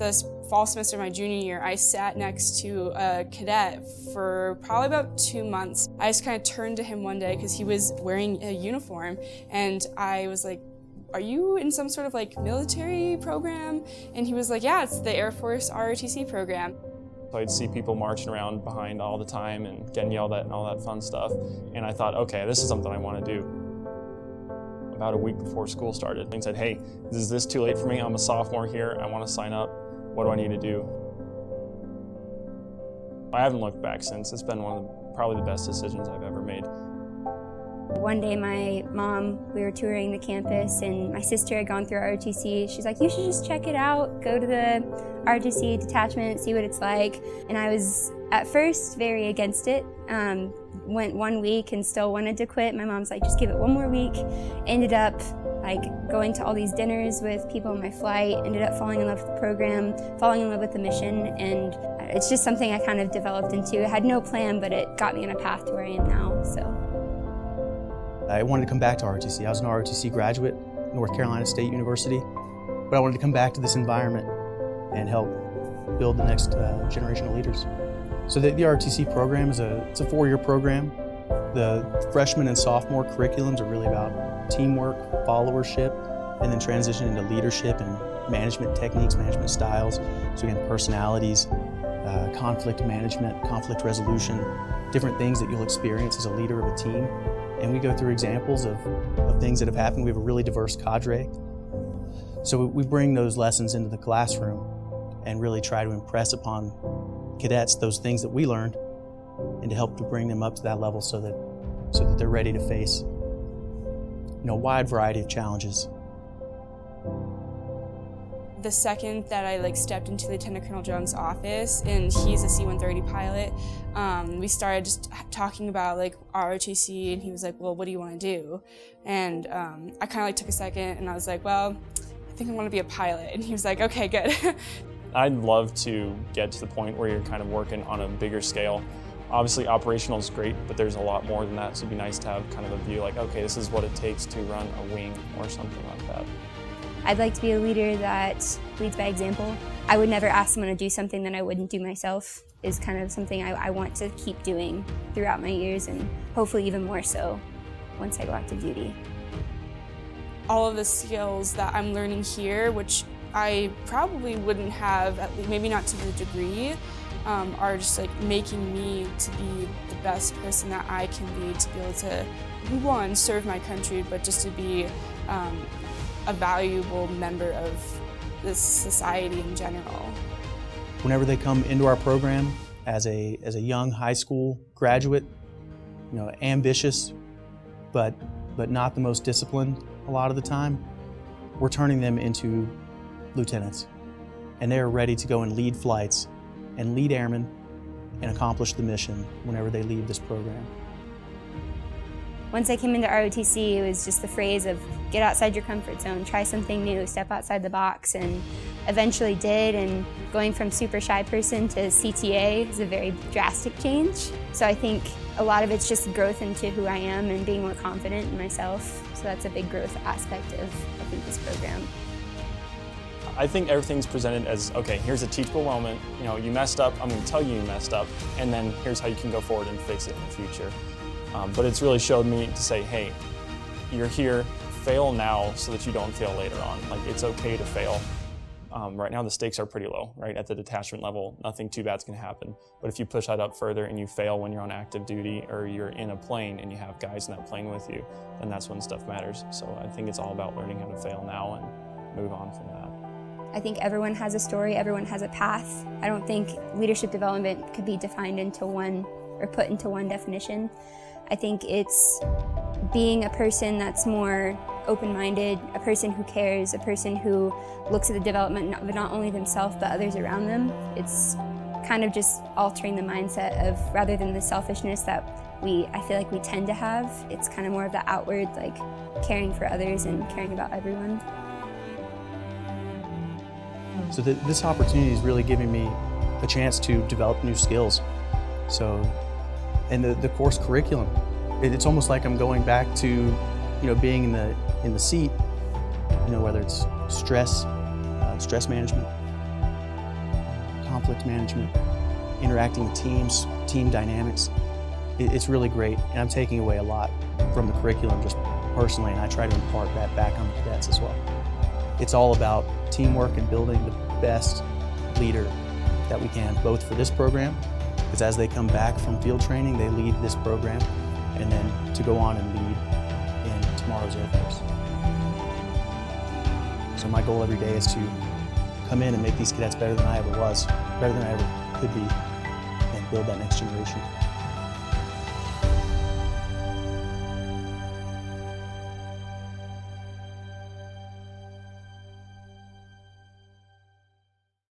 this fall semester of my junior year, I sat next to a cadet for probably about 2 months. I just kind of turned to him one day because he was wearing a uniform, and I was like, "Are you in some sort of like military program?" And he was like, "Yeah, it's the Air Force ROTC program." So I'd see people marching around behind all the time and getting yelled at and all that fun stuff. And I thought, okay, this is something I want to do. About a week before school started, and said, "Hey, is this too late for me? I'm a sophomore here. I want to sign up. What do I need to do?" I haven't looked back since. It's been one of probably the best decisions I've ever made. One day we were touring the campus, and my sister had gone through ROTC. She's like, "You should just check it out. Go to the ROTC detachment, see what it's like." And I was at first very against it. Went 1 week and still wanted to quit. My mom's like, "Just give it one more week." Ended up like going to all these dinners with people on my flight, ended up falling in love with the program, falling in love with the mission, and it's just something I kind of developed into. I had no plan, but it got me on a path to where I am now. So I wanted to come back to ROTC. I was an ROTC graduate, North Carolina State University, but I wanted to come back to this environment and help build the next generation of leaders. So the ROTC program it's a 4-year program. The freshman and sophomore curriculums are really about teamwork, followership, and then transition into leadership and management techniques, management styles. So again, personalities, conflict management, conflict resolution, different things that you'll experience as a leader of a team. And we go through examples of things that have happened. We have a really diverse cadre. So we bring those lessons into the classroom and really try to impress upon cadets those things that we learned and to help to bring them up to that level so that they're ready to face a wide variety of challenges. The second that I stepped into Lieutenant Colonel Jones' office, and he's a C-130 pilot, we started just talking about ROTC, and he was like, "Well, what do you want to do?" And I kind of took a second, and I was like, "Well, I think I want to be a pilot." And he was like, "Okay, good." I'd love to get to the point where you're kind of working on a bigger scale. Obviously, operational is great, but there's a lot more than that, so it'd be nice to have kind of a view like, okay, this is what it takes to run a wing or something like that. I'd like to be a leader that leads by example. I would never ask someone to do something that I wouldn't do myself, is kind of something I want to keep doing throughout my years, and hopefully even more so once I go active duty. All of the skills that I'm learning here, which I probably wouldn't have, at least maybe not to the degree, are just making me to be the best person that I can be, to be able to, one, serve my country, but just to be a valuable member of this society in general. Whenever they come into our program as a young high school graduate, ambitious, but not the most disciplined a lot of the time, we're turning them into lieutenants, and they are ready to go and lead flights and lead airmen and accomplish the mission whenever they leave this program. Once I came into ROTC, it was just the phrase of get outside your comfort zone, try something new, step outside the box, and eventually did. And going from super shy person to CTA is a very drastic change. So I think a lot of it's just growth into who I am and being more confident in myself. So that's a big growth aspect of, I think, this program. I think everything's presented as, okay, here's a teachable moment, you messed up, I'm going to tell you messed up, and then here's how you can go forward and fix it in the future. But it's really showed me to say, hey, you're here, fail now so that you don't fail later on. It's okay to fail. Right now the stakes are pretty low, right? At the detachment level, nothing too bad's going to happen. But if you push that up further and you fail when you're on active duty or you're in a plane and you have guys in that plane with you, then that's when stuff matters. So I think it's all about learning how to fail now and move on from that. I think everyone has a story, everyone has a path. I don't think leadership development could be defined into one or put into one definition. I think it's being a person that's more open-minded, a person who cares, a person who looks at the development of not only themselves but others around them. It's kind of just altering the mindset of, rather than the selfishness that I feel like we tend to have, it's kind of more of the outward, caring for others and caring about everyone. So this opportunity is really giving me a chance to develop new skills. And the course curriculum, it's almost like I'm going back to, being in the seat, whether it's stress management, conflict management, interacting with teams, team dynamics. It's really great, and I'm taking away a lot from the curriculum just personally, and I try to impart that back on the cadets as well. It's all about teamwork and building the best leader that we can, both for this program, because as they come back from field training, they lead this program, and then to go on and lead in tomorrow's Air Force. So my goal every day is to come in and make these cadets better than I ever was, better than I ever could be, and build that next generation.